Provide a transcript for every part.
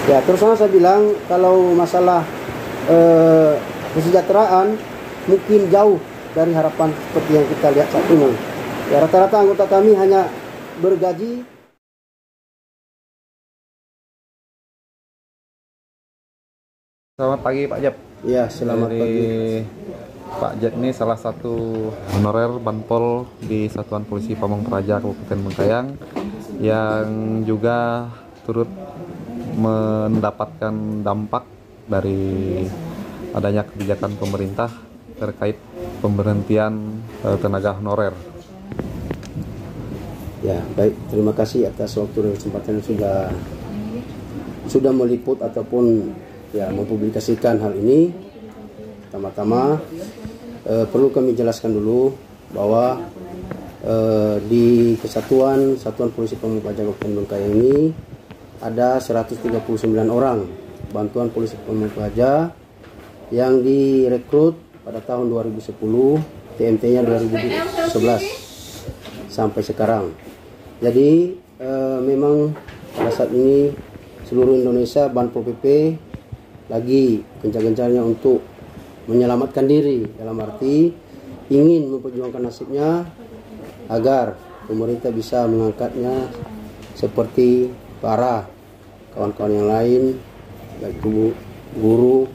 Ya, terus terang saya bilang kalau masalah kesejahteraan mungkin jauh dari harapan seperti yang kita lihat saat ini. Ya, rata-rata anggota kami hanya bergaji. Selamat pagi Pak Jeb. Ya, selamat pagi. Pak Jeb ini salah satu honorer Banpol di Satuan Polisi Pamong Praja Kabupaten Bengkayang yang juga turut mendapatkan dampak dari adanya kebijakan pemerintah terkait pemberhentian tenaga honorer. Ya, baik. Terima kasih atas waktu dan kesempatan yang sudah meliput ataupun ya mempublikasikan hal ini. Pertama-tama perlu kami jelaskan dulu bahwa di Satuan Polisi Pamong Praja Kabupaten Bengkayang ini ada 139 orang bantuan polisi Pamong Praja yang direkrut pada tahun 2010, TMT-nya 2011 sampai sekarang. Jadi memang pada saat ini seluruh Indonesia Banpol PP lagi gencar-gencarnya untuk menyelamatkan diri, dalam arti ingin memperjuangkan nasibnya agar pemerintah bisa mengangkatnya seperti para kawan-kawan yang lain, baik guru,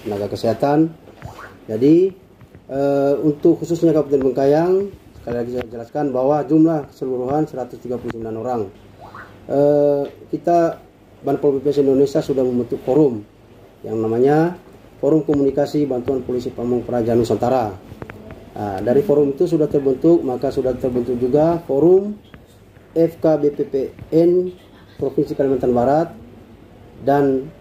tenaga kesehatan. Jadi untuk khususnya Kabupaten Bengkayang, sekali lagi saya jelaskan bahwa jumlah keseluruhan 139 orang. Kita Banpol PP Indonesia sudah membentuk forum yang namanya Forum Komunikasi Bantuan Polisi Pamong Praja Nusantara. Nah, dari forum itu sudah terbentuk, maka sudah terbentuk juga forum FKBPPN Provinsi Kalimantan Barat dan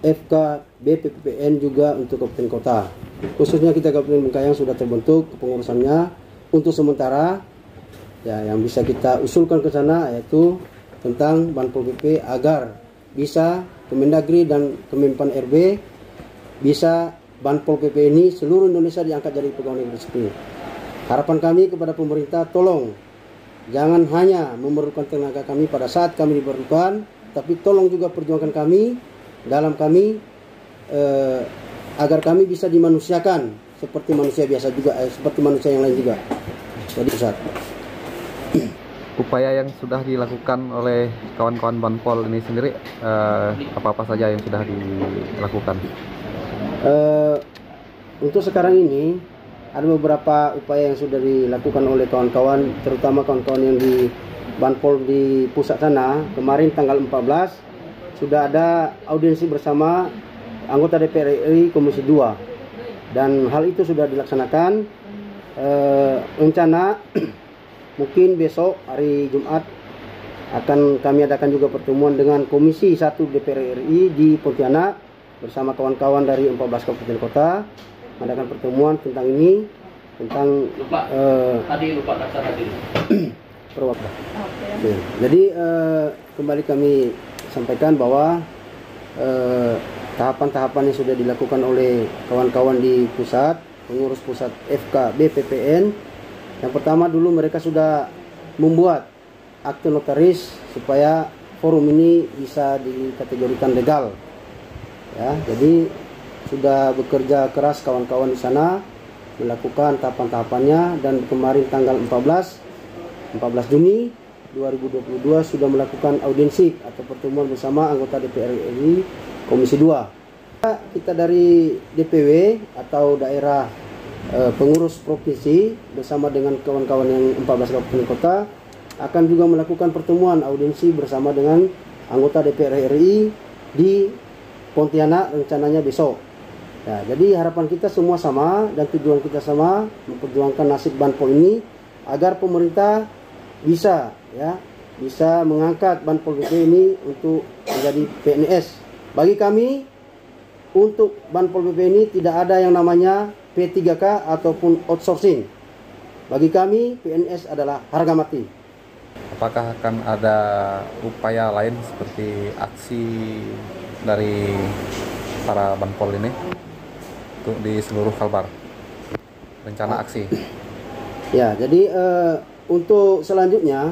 FKBPPN juga untuk Kabupaten Kota. Khususnya kita Kabupaten Bengkayang sudah terbentuk kepengurusannya. Untuk sementara ya yang bisa kita usulkan ke sana yaitu tentang Banpol PP agar bisa Kemendagri dan Kemenpan RB bisa Banpol PP ini seluruh Indonesia diangkat jadi pegawai negeri sipil. Harapan kami kepada pemerintah, tolong jangan hanya memerlukan tenaga kami pada saat kami diperlukan, tapi tolong juga perjuangkan kami dalam kami agar kami bisa dimanusiakan seperti manusia biasa juga, seperti manusia yang lain juga. Jadi pusat. Upaya yang sudah dilakukan oleh kawan-kawan Banpol ini sendiri, apa-apa saja yang sudah dilakukan? Untuk sekarang ini ada beberapa upaya yang sudah dilakukan oleh kawan-kawan, terutama kawan-kawan yang di Banpol di pusat sana. Kemarin tanggal 14 sudah ada audiensi bersama anggota DPR RI Komisi 2 dan hal itu sudah dilaksanakan. Rencana mungkin besok hari Jumat akan kami adakan juga pertemuan dengan Komisi 1 DPR RI di Pontianak bersama kawan-kawan dari 14 kabupaten kota, mengadakan pertemuan tentang ini, tentang perwakilan. Jadi kembali kami sampaikan bahwa tahapan-tahapan yang sudah dilakukan oleh kawan-kawan di pusat, pengurus pusat FKBPPN. Yang pertama dulu mereka sudah membuat akte notaris supaya forum ini bisa dikategorikan legal. Ya, jadi sudah bekerja keras kawan-kawan di sana melakukan tahapan-tahapannya dan kemarin tanggal 14 Juni 2022 sudah melakukan audiensi atau pertemuan bersama anggota DPR RI Komisi 2. Kita dari DPW atau daerah pengurus provinsi bersama dengan kawan-kawan yang 14 kabupaten kota akan juga melakukan pertemuan audiensi bersama dengan anggota DPR RI di Pontianak rencananya besok. Ya, jadi harapan kita semua sama dan tujuan kita sama, memperjuangkan nasib Banpol ini agar pemerintah bisa mengangkat Banpol PP ini untuk menjadi PNS. Bagi kami, untuk Banpol PP ini tidak ada yang namanya P3K ataupun outsourcing. Bagi kami, PNS adalah harga mati. Apakah akan ada upaya lain seperti aksi dari para Banpol ini untuk di seluruh Kalbar? Rencana aksi? Ya, jadi untuk selanjutnya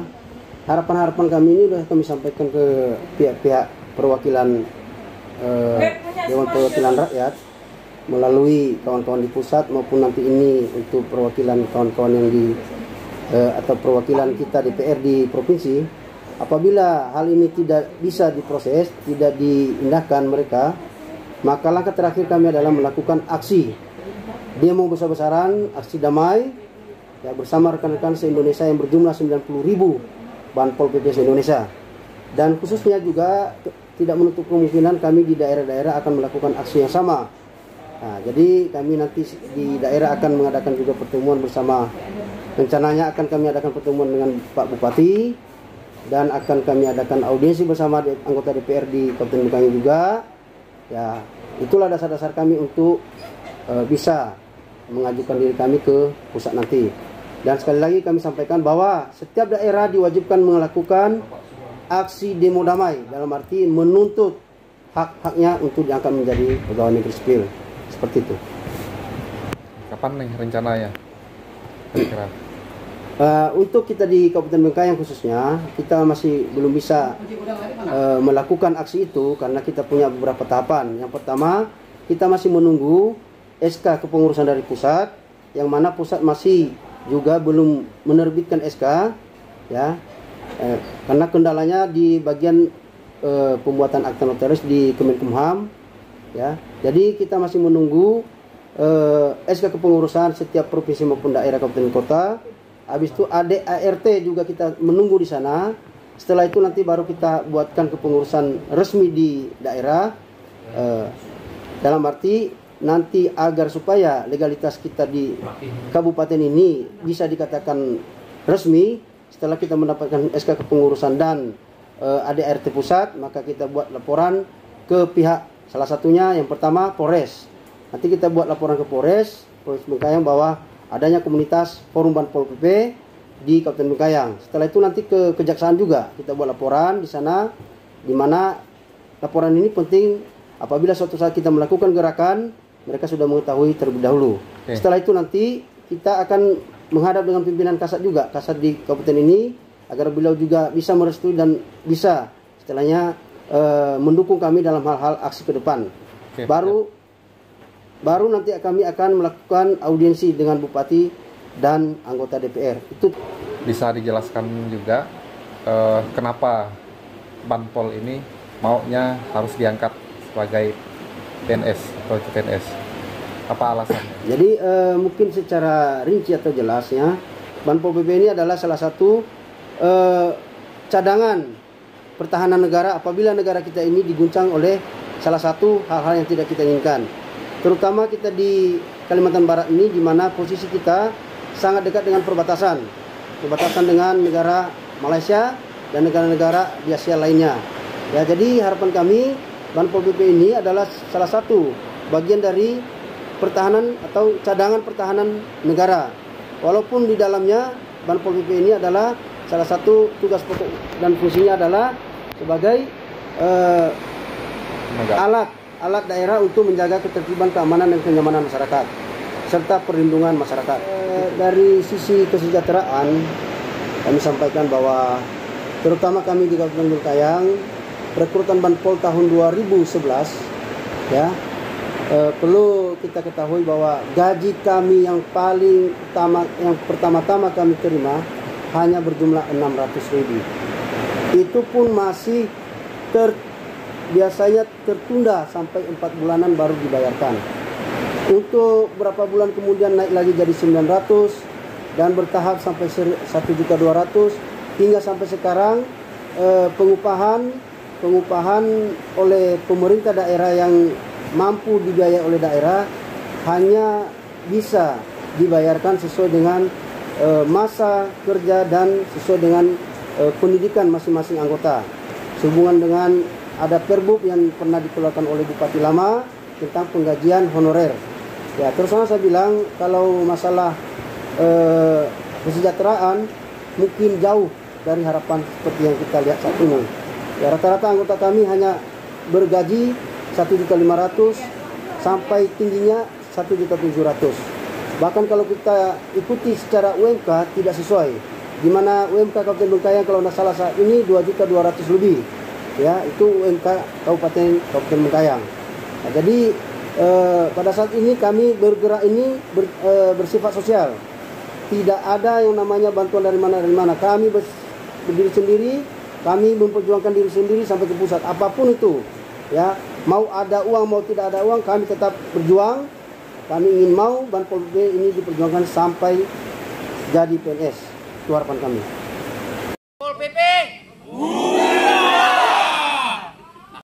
harapan-harapan kami ini sudah kami sampaikan ke pihak-pihak perwakilan Dewan Perwakilan Rakyat melalui kawan-kawan di pusat maupun nanti ini untuk perwakilan kawan-kawan yang di atau perwakilan kita DPR di provinsi, apabila hal ini tidak bisa diproses, tidak diindahkan mereka, maka langkah terakhir kami adalah melakukan aksi demo besar-besaran, aksi damai ya, bersama rekan-rekan se-Indonesia yang berjumlah 90.000 Banpol PP se-Indonesia. Dan khususnya juga tidak menutup kemungkinan kami di daerah-daerah akan melakukan aksi yang sama. Nah, jadi kami nanti di daerah akan mengadakan juga pertemuan bersama. Rencananya akan kami adakan pertemuan dengan Pak Bupati dan akan kami adakan audiensi bersama anggota DPR di Kabupaten Bengkayang juga. Ya, itulah dasar-dasar kami untuk bisa mengajukan diri kami ke pusat nanti. Dan sekali lagi kami sampaikan bahwa setiap daerah diwajibkan melakukan aksi demo damai, dalam arti menuntut hak-haknya untuk diangkat menjadi pegawai negeri sipil. Seperti itu. Kapan nih rencananya? Kira-kira? Untuk kita di Kabupaten Bengkayang khususnya, kita masih belum bisa melakukan aksi itu karena kita punya beberapa tahapan. Yang pertama, kita masih menunggu SK kepengurusan dari pusat, yang mana pusat masih juga belum menerbitkan SK, ya, karena kendalanya di bagian pembuatan akta notaris di Kemenkumham, ya. Jadi kita masih menunggu SK kepengurusan setiap provinsi maupun daerah kabupaten kota. Habis itu ADART juga kita menunggu di sana. Setelah itu nanti baru kita buatkan kepengurusan resmi di daerah. Dalam arti nanti agar supaya legalitas kita di kabupaten ini bisa dikatakan resmi, setelah kita mendapatkan SK kepengurusan dan ADART pusat, maka kita buat laporan ke pihak, salah satunya yang pertama Polres. Nanti kita buat laporan ke Polres Bengkayang bahwa adanya komunitas Forum Banpol PP di Kabupaten Bengkayang. Setelah itu nanti ke Kejaksaan juga kita buat laporan di sana, di mana laporan ini penting apabila suatu saat kita melakukan gerakan, mereka sudah mengetahui terlebih dahulu. Setelah itu nanti kita akan menghadap dengan pimpinan Kasat juga, Kasat di Kabupaten ini, agar beliau juga bisa merestui dan bisa istilahnya mendukung kami dalam hal-hal aksi ke depan. Baru nanti kami akan melakukan audiensi dengan Bupati dan anggota DPR. Itu bisa dijelaskan juga kenapa Banpol ini maunya harus diangkat sebagai PNS atau PNS. Apa alasannya? Jadi mungkin secara rinci atau jelasnya, Banpol PP ini adalah salah satu cadangan pertahanan negara apabila negara kita ini diguncang oleh salah satu hal-hal yang tidak kita inginkan. Terutama kita di Kalimantan Barat ini, di mana posisi kita sangat dekat dengan perbatasan dengan negara Malaysia dan negara-negara di Asia lainnya. Ya, jadi harapan kami Banpol PP ini adalah salah satu bagian dari pertahanan atau cadangan pertahanan negara. Walaupun di dalamnya Banpol PP ini adalah salah satu tugas pokok dan fungsinya adalah sebagai alat daerah untuk menjaga ketertiban, keamanan dan kenyamanan masyarakat serta perlindungan masyarakat. Dari sisi kesejahteraan kami sampaikan bahwa terutama kami di Kabupaten Bengkayang, rekrutan Banpol tahun 2011 ya, perlu kita ketahui bahwa gaji kami yang paling utama, yang pertama-tama kami terima hanya berjumlah 600.000. Itu pun masih biasanya tertunda sampai 4 bulanan baru dibayarkan. Untuk berapa bulan kemudian naik lagi jadi 900 dan bertahap sampai 1.200.000 hingga sampai sekarang pengupahan oleh pemerintah daerah yang mampu dibiayai oleh daerah hanya bisa dibayarkan sesuai dengan masa kerja dan sesuai dengan pendidikan masing-masing anggota. Sehubungan dengan ada perbub yang pernah dikeluarkan oleh Bupati lama tentang penggajian honorer. Ya, terus saya bilang kalau masalah kesejahteraan mungkin jauh dari harapan seperti yang kita lihat saat ini. Ya, rata-rata anggota kami hanya bergaji 1.500.000 sampai tingginya 1.700.000. Bahkan kalau kita ikuti secara UMK tidak sesuai. Di mana UMK Kabupaten Bengkayang kalau tidak salah saat ini 2.200.000 lebih. ya itu UMK Kabupaten Bengkayang. Nah, jadi pada saat ini kami bergerak ini bersifat sosial. Tidak ada yang namanya bantuan dari mana. Kami berdiri sendiri, kami memperjuangkan diri sendiri sampai ke pusat. Apapun itu, ya mau ada uang mau tidak ada uang, kami tetap berjuang. Kami ingin mau Banpol B ini diperjuangkan sampai jadi PNS. Itu harapan kami.